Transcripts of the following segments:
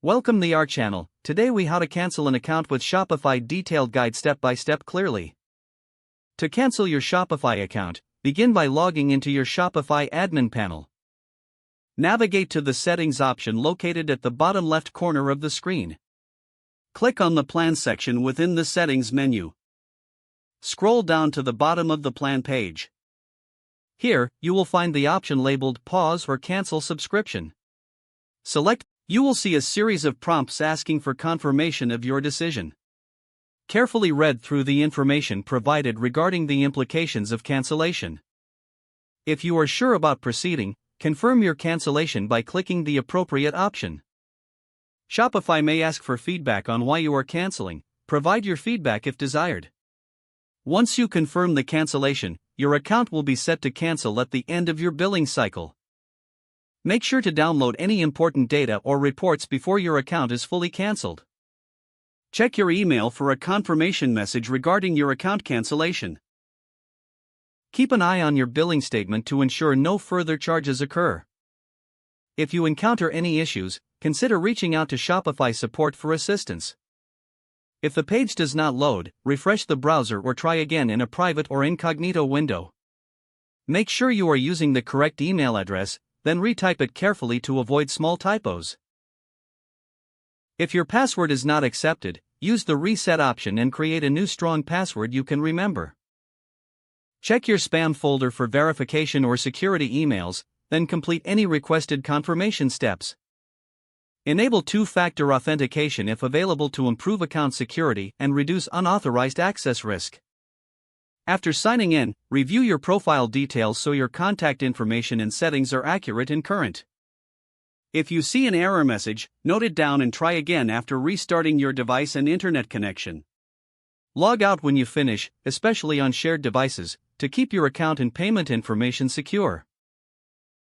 Welcome to our channel. Today we how to cancel an account with Shopify detailed guide step by step clearly. To cancel your Shopify account, begin by logging into your Shopify admin panel. Navigate to the settings option located at the bottom left corner of the screen. Click on the plan section within the settings menu. Scroll down to the bottom of the plan page. Here, you will find the option labeled Pause or Cancel Subscription. Select. You will see a series of prompts asking for confirmation of your decision. Carefully read through the information provided regarding the implications of cancellation. If you are sure about proceeding, confirm your cancellation by clicking the appropriate option. Shopify may ask for feedback on why you are canceling. Provide your feedback if desired. Once you confirm the cancellation, your account will be set to cancel at the end of your billing cycle. Make sure to download any important data or reports before your account is fully canceled. Check your email for a confirmation message regarding your account cancellation. Keep an eye on your billing statement to ensure no further charges occur. If you encounter any issues, consider reaching out to Shopify support for assistance. If the page does not load, refresh the browser or try again in a private or incognito window. Make sure you are using the correct email address, then retype it carefully to avoid small typos. If your password is not accepted, use the reset option and create a new strong password you can remember. Check your spam folder for verification or security emails, then complete any requested confirmation steps. Enable two-factor authentication if available to improve account security and reduce unauthorized access risk. After signing in, review your profile details so your contact information and settings are accurate and current. If you see an error message, note it down and try again after restarting your device and internet connection. Log out when you finish, especially on shared devices, to keep your account and payment information secure.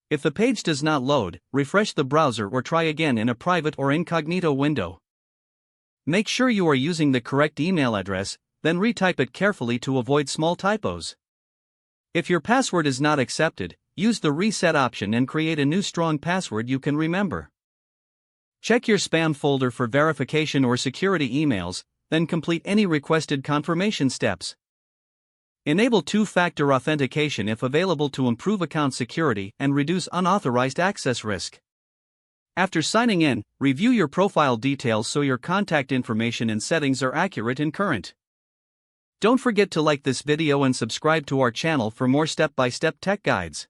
If the page does not load, refresh the browser or try again in a private or incognito window. Make sure you are using the correct email address, then retype it carefully to avoid small typos. If your password is not accepted, use the reset option and create a new strong password you can remember. Check your spam folder for verification or security emails, then complete any requested confirmation steps. Enable two-factor authentication if available to improve account security and reduce unauthorized access risk. After signing in, review your profile details so your contact information and settings are accurate and current. Don't forget to like this video and subscribe to our channel for more step-by-step tech guides.